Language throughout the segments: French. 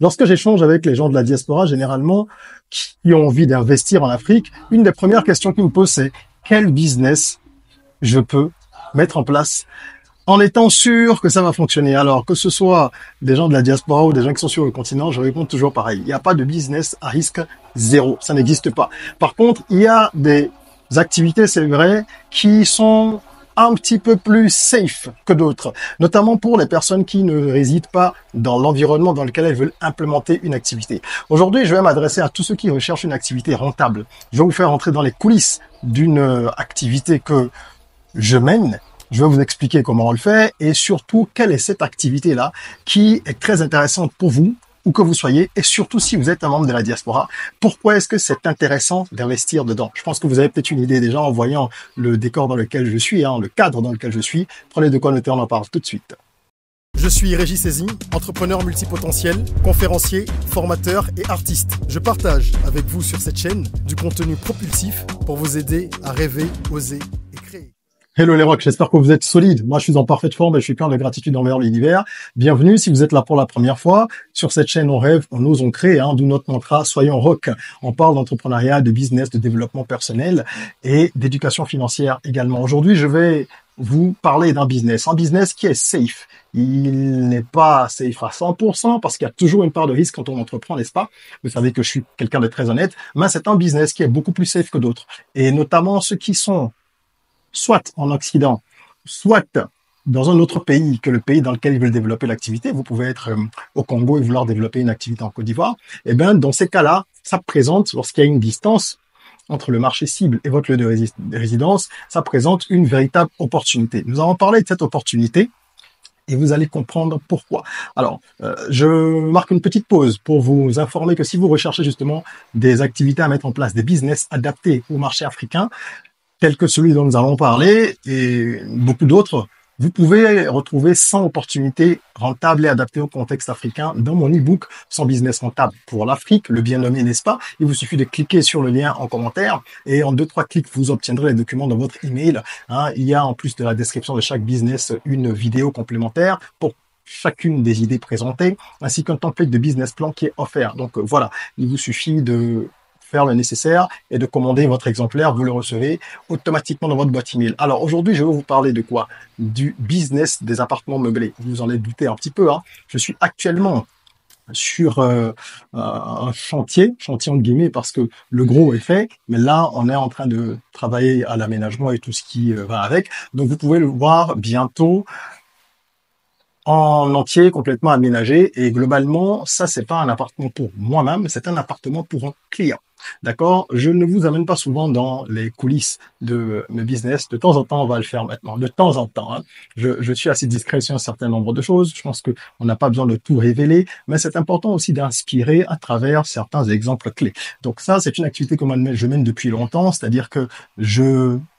Lorsque j'échange avec les gens de la diaspora, généralement, qui ont envie d'investir en Afrique, une des premières questions qu'ils me posent, c'est quel business je peux mettre en place en étant sûr que ça va fonctionner. Alors, que ce soit des gens de la diaspora ou des gens qui sont sur le continent, je réponds toujours pareil. Il n'y a pas de business à risque zéro. Ça n'existe pas. Par contre, il y a des activités, c'est vrai, qui sont un petit peu plus safe que d'autres, notamment pour les personnes qui ne résident pas dans l'environnement dans lequel elles veulent implémenter une activité. Aujourd'hui, je vais m'adresser à tous ceux qui recherchent une activité rentable. Je vais vous faire entrer dans les coulisses d'une activité que je mène. Je vais vous expliquer comment on le fait et surtout quelle est cette activité-là qui est très intéressante pour vous, où que vous soyez, et surtout si vous êtes un membre de la diaspora, pourquoi est-ce que c'est intéressant d'investir dedans? Je pense que vous avez peut-être une idée déjà en voyant le décor dans lequel je suis, le cadre dans lequel je suis. Prenez de quoi noter, on en parle tout de suite. Je suis Régis Sezin, entrepreneur multipotentiel, conférencier, formateur et artiste. Je partage avec vous sur cette chaîne du contenu propulsif pour vous aider à rêver, oser et créer. Hello les rocks, j'espère que vous êtes solides. Moi, je suis en parfaite forme et je suis plein de gratitude envers l'univers. Bienvenue si vous êtes là pour la première fois. Sur cette chaîne, on rêve, on ose, on crée, d'où notre mantra, soyons rock. On parle d'entrepreneuriat, de business, de développement personnel et d'éducation financière également. Aujourd'hui, je vais vous parler d'un business. Un business qui est safe. Il n'est pas safe à 100% parce qu'il y a toujours une part de risque quand on entreprend, n'est-ce pas? Vous savez que je suis quelqu'un de très honnête, mais c'est un business qui est beaucoup plus safe que d'autres. Et notamment ceux qui sont soit en Occident, soit dans un autre pays que le pays dans lequel ils veulent développer l'activité. Vous pouvez être au Congo et vouloir développer une activité en Côte d'Ivoire. Eh bien, dans ces cas-là, ça présente, lorsqu'il y a une distance entre le marché cible et votre lieu de résidence, ça présente une véritable opportunité. Nous allons parler de cette opportunité et vous allez comprendre pourquoi. Alors, je marque une petite pause pour vous informer que si vous recherchez justement des activités à mettre en place, des business adaptés au marché africain, tel que celui dont nous allons parler et beaucoup d'autres, vous pouvez retrouver 100 opportunités rentables et adaptées au contexte africain dans mon e-book 100 business rentables pour l'Afrique, le bien nommé, n'est-ce pas? Il vous suffit de cliquer sur le lien en commentaire et en 2-3 clics, vous obtiendrez les documents dans votre email. Il y a en plus de la description de chaque business une vidéo complémentaire pour chacune des idées présentées, ainsi qu'un template de business plan qui est offert. Donc voilà, il vous suffit de faire le nécessaire et de commander votre exemplaire, vous le recevez automatiquement dans votre boîte email. Alors aujourd'hui, je vais vous parler de quoi? Du business des appartements meublés. Vous en êtes douté un petit peu. Je suis actuellement sur un chantier entre guillemets, parce que le gros est fait, mais là, on est en train de travailler à l'aménagement et tout ce qui va avec. Donc, vous pouvez le voir bientôt en entier, complètement aménagé. Et globalement, ça, c'est pas un appartement pour moi-même, c'est un appartement pour un client. D'accord? Je ne vous amène pas souvent dans les coulisses de mes business. De temps en temps, on va le faire maintenant. De temps en temps. Je suis assez discret sur un certain nombre de choses. Je pense que on n'a pas besoin de tout révéler, mais c'est important aussi d'inspirer à travers certains exemples clés. Donc ça, c'est une activité que je mène depuis longtemps, c'est-à-dire que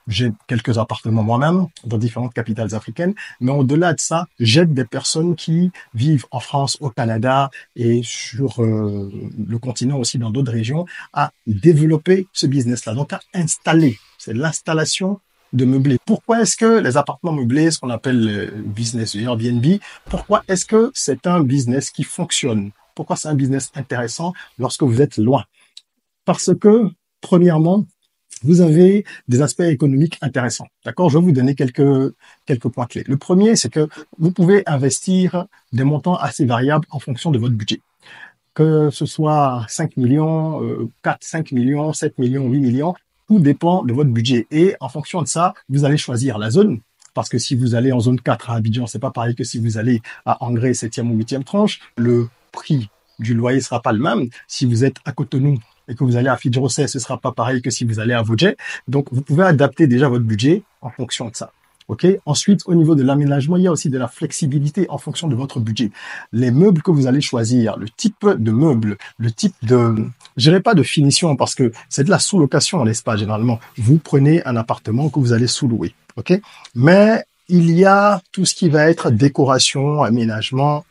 j'ai quelques appartements moi-même dans différentes capitales africaines, mais au-delà de ça, j'aide des personnes qui vivent en France, au Canada et sur le continent aussi dans d'autres régions à développer ce business-là, donc à installer. C'est l'installation de meublés. Pourquoi est-ce que les appartements meublés, ce qu'on appelle le business Airbnb, pourquoi est-ce que c'est un business qui fonctionne? Pourquoi c'est un business intéressant lorsque vous êtes loin? Parce que, premièrement, vous avez des aspects économiques intéressants. D'accord? Je vais vous donner quelques points clés. Le premier, c'est que vous pouvez investir des montants assez variables en fonction de votre budget. Que ce soit 5 millions, 4, 5 millions, 7 millions, 8 millions, tout dépend de votre budget. Et en fonction de ça, vous allez choisir la zone. Parce que si vous allez en zone 4 à Abidjan, c'est pas pareil que si vous allez à Angré, 7e ou 8e tranche. Le prix du loyer sera pas le même. Si vous êtes à Cotonou et que vous allez à Fidjrosset, ce sera pas pareil que si vous allez à Vodje. Donc, vous pouvez adapter déjà votre budget en fonction de ça. OK? Ensuite, au niveau de l'aménagement, il y a aussi de la flexibilité en fonction de votre budget. Les meubles que vous allez choisir, le type de meuble, le type de, je dirais pas de finition parce que c'est de la sous-location, n'est-ce pas? Généralement, vous prenez un appartement que vous allez sous-louer. OK? Mais il y a tout ce qui va être décoration, aménagement,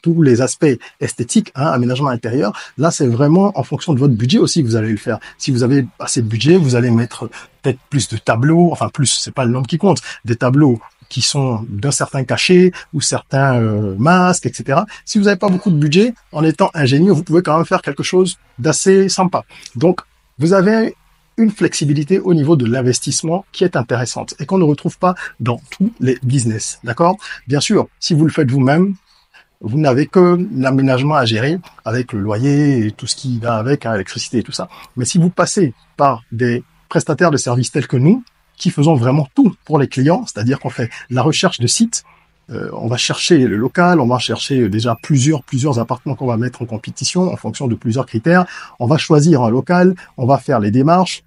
tous les aspects esthétiques, aménagement intérieur. Là, c'est vraiment en fonction de votre budget aussi que vous allez le faire. Si vous avez assez de budget, vous allez mettre peut-être plus de tableaux, enfin plus, c'est pas le nombre qui compte, des tableaux qui sont d'un certain cachet ou certains masques, etc. Si vous n'avez pas beaucoup de budget, en étant ingénieux, vous pouvez quand même faire quelque chose d'assez sympa. Donc, vous avez une flexibilité au niveau de l'investissement qui est intéressante et qu'on ne retrouve pas dans tous les business. D'accord? Bien sûr, si vous le faites vous-même, vous n'avez que l'aménagement à gérer avec le loyer et tout ce qui va avec, hein, l'électricité et tout ça. Mais si vous passez par des prestataires de services tels que nous, qui faisons vraiment tout pour les clients, c'est-à-dire qu'on fait la recherche de sites, on va chercher le local, on va chercher déjà plusieurs appartements qu'on va mettre en compétition en fonction de plusieurs critères. On va choisir un local, on va faire les démarches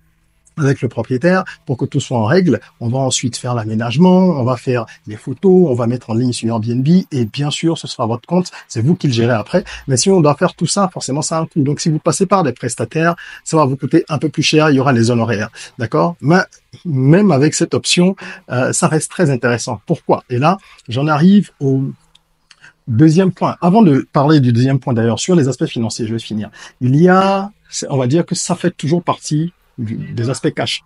avec le propriétaire pour que tout soit en règle. On va ensuite faire l'aménagement, on va faire les photos, on va mettre en ligne sur Airbnb et bien sûr, ce sera votre compte, c'est vous qui le gérez après. Mais si on doit faire tout ça, forcément, ça a un coût. Donc, si vous passez par des prestataires, ça va vous coûter un peu plus cher, il y aura les honoraires. D'accord? Mais même avec cette option, ça reste très intéressant. Pourquoi? Et là, j'en arrive au deuxième point. Avant de parler du deuxième point d'ailleurs, sur les aspects financiers, je vais finir. Il y a, on va dire que ça fait toujours partie des aspects cash,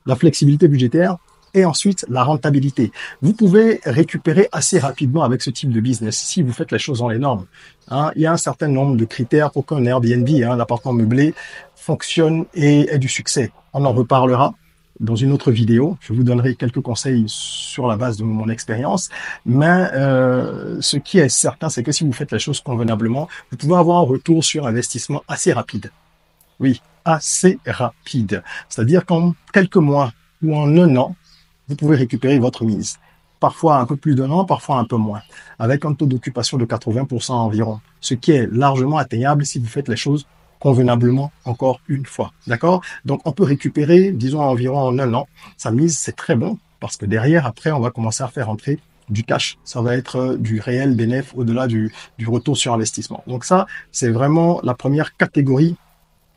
la flexibilité budgétaire et ensuite la rentabilité. Vous pouvez récupérer assez rapidement avec ce type de business si vous faites les choses dans les normes. Hein, il y a un certain nombre de critères pour qu'un Airbnb, l'appartement meublé, fonctionne et ait du succès. On en reparlera dans une autre vidéo. Je vous donnerai quelques conseils sur la base de mon expérience. Mais ce qui est certain, c'est que si vous faites les choses convenablement, vous pouvez avoir un retour sur investissement assez rapide. Oui, assez rapide. C'est-à-dire qu'en quelques mois ou en un an, vous pouvez récupérer votre mise. Parfois un peu plus d'un an, parfois un peu moins. Avec un taux d'occupation de 80% environ. Ce qui est largement atteignable si vous faites les choses convenablement encore une fois. D'accord? Donc, on peut récupérer, disons, environ en un an. Sa mise, c'est très bon parce que derrière, après, on va commencer à faire entrer du cash. Ça va être du réel bénéfice au-delà du retour sur investissement. Donc ça, c'est vraiment la première catégorie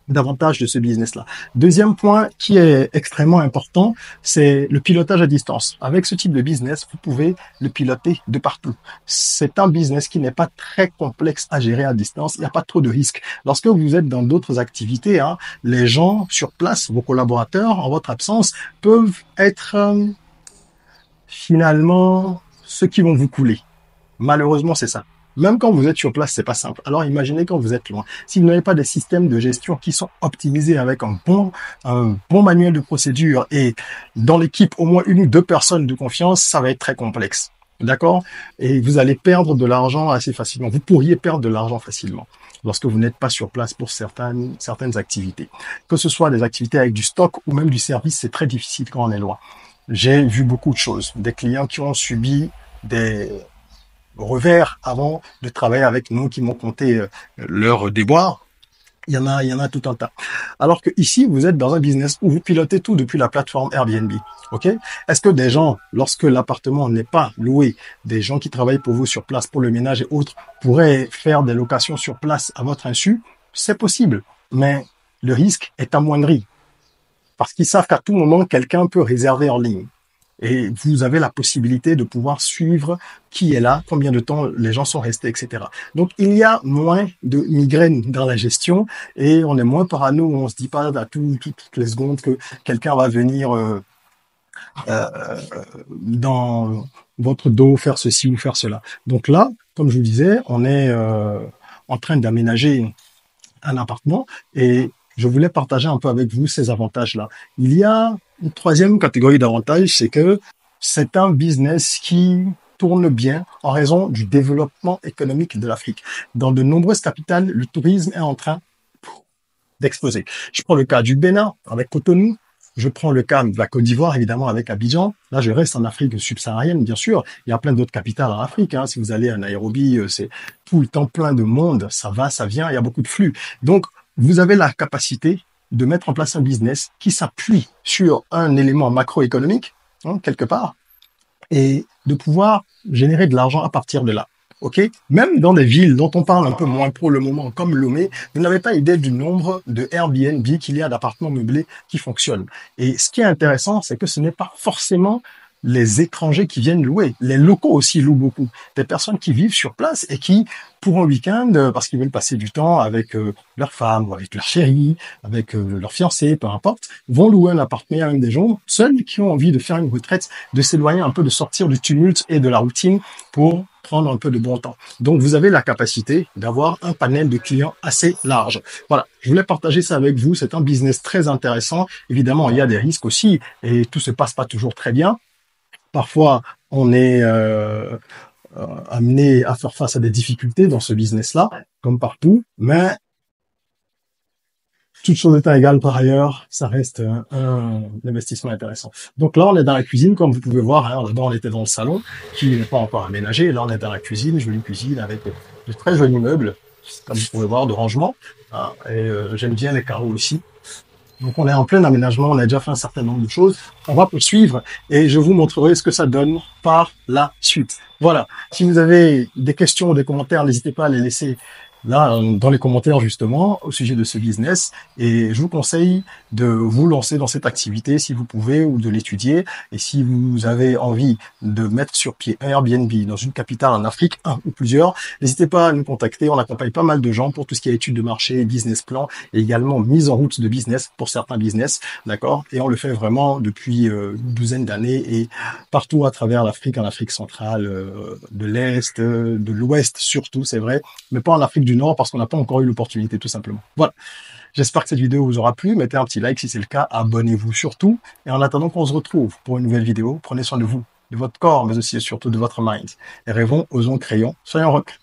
d'avantages de ce business-là. Deuxième point qui est extrêmement important, c'est le pilotage à distance. Avec ce type de business, vous pouvez le piloter de partout. C'est un business qui n'est pas très complexe à gérer à distance. Il n'y a pas trop de risques. Lorsque vous êtes dans d'autres activités, les gens sur place, vos collaborateurs, en votre absence, peuvent être finalement ceux qui vont vous couler. Malheureusement, c'est ça. Même quand vous êtes sur place, c'est pas simple. Alors imaginez quand vous êtes loin. Si vous n'avez pas des systèmes de gestion qui sont optimisés avec un bon manuel de procédure et dans l'équipe au moins une ou deux personnes de confiance, ça va être très complexe. D'accord? Et vous allez perdre de l'argent assez facilement. Vous pourriez perdre de l'argent facilement lorsque vous n'êtes pas sur place pour certaines activités. Que ce soit des activités avec du stock ou même du service, c'est très difficile quand on est loin. J'ai vu beaucoup de choses. Des clients qui ont subi des revers avant de travailler avec nous, qui m'ont conté leurs déboires. Il y en a tout un tas. Alors que ici, vous êtes dans un business où vous pilotez tout depuis la plateforme Airbnb. OK? Est-ce que des gens, lorsque l'appartement n'est pas loué, des gens qui travaillent pour vous sur place pour le ménage et autres, pourraient faire des locations sur place à votre insu? C'est possible. Mais le risque est amoindri. Parce qu'ils savent qu'à tout moment, quelqu'un peut réserver en ligne. Et vous avez la possibilité de pouvoir suivre qui est là, combien de temps les gens sont restés, etc. Donc, il y a moins de migraines dans la gestion et on est moins parano, on se dit pas à toutes les secondes que quelqu'un va venir dans votre dos faire ceci ou faire cela. Donc là, comme je vous disais, on est en train d'aménager un appartement et je voulais partager un peu avec vous ces avantages-là. Il y a une troisième catégorie d'avantages, c'est que c'est un business qui tourne bien en raison du développement économique de l'Afrique. Dans de nombreuses capitales, le tourisme est en train d'exploser. Je prends le cas du Bénin avec Cotonou. Je prends le cas de la Côte d'Ivoire, évidemment, avec Abidjan. Là, je reste en Afrique subsaharienne, bien sûr. Il y a plein d'autres capitales en Afrique. Si vous allez à Nairobi, c'est tout le temps plein de monde. Ça va, ça vient, il y a beaucoup de flux. Donc, vous avez la capacité de mettre en place un business qui s'appuie sur un élément macroéconomique, quelque part, et de pouvoir générer de l'argent à partir de là. OK? Même dans des villes dont on parle un peu moins pour le moment, comme Lomé, vous n'avez pas idée du nombre de Airbnb qu'il y a d'appartements meublés qui fonctionnent. Et ce qui est intéressant, c'est que ce n'est pas forcément les étrangers qui viennent louer. Les locaux aussi louent beaucoup. Des personnes qui vivent sur place et qui, pour un week-end, parce qu'ils veulent passer du temps avec leur femme ou avec leur chérie, avec leur fiancé, peu importe, vont louer un appartement. Il y a même des gens seuls qui ont envie de faire une retraite, de s'éloigner un peu, de sortir du tumulte et de la routine pour prendre un peu de bon temps. Donc, vous avez la capacité d'avoir un panel de clients assez large. Voilà, je voulais partager ça avec vous. C'est un business très intéressant. Évidemment, il y a des risques aussi et tout se passe pas toujours très bien. Parfois, on est amené à faire face à des difficultés dans ce business-là, comme partout, mais toute chose étant égale par ailleurs, ça reste un investissement intéressant. Donc là, on est dans la cuisine, comme vous pouvez voir. Hein, d'abord, on était dans le salon, qui n'est pas encore aménagé. Là, on est dans la cuisine, jolie cuisine avec de très jolis meubles, comme vous pouvez voir, de rangement. Ah, et j'aime bien les carreaux aussi. Donc on est en plein aménagement, on a déjà fait un certain nombre de choses. On va poursuivre et je vous montrerai ce que ça donne par la suite. Voilà. Si vous avez des questions ou des commentaires, n'hésitez pas à les laisser là dans les commentaires justement au sujet de ce business. Et je vous conseille de vous lancer dans cette activité si vous pouvez ou de l'étudier. Et si vous avez envie de mettre sur pied un Airbnb dans une capitale en Afrique, un ou plusieurs, n'hizitez pas à nous contacter. On accompagne pas mal de gens pour tout ce qui est études de marché, business plan et également mise en route de business pour certains business, d'accord? Et on le fait vraiment depuis une douzaine d'années et partout à travers l'Afrique, en Afrique centrale, de l'Est, de l'Ouest surtout, c'est vrai, mais pas en Afrique du Nord parce qu'on n'a pas encore eu l'opportunité tout simplement. Voilà. J'espère que cette vidéo vous aura plu. Mettez un petit like si c'est le cas. Abonnez-vous surtout. Et en attendant qu'on se retrouve pour une nouvelle vidéo, prenez soin de vous, de votre corps, mais aussi et surtout de votre mind. Et rêvons, osons, créons, soyons rock.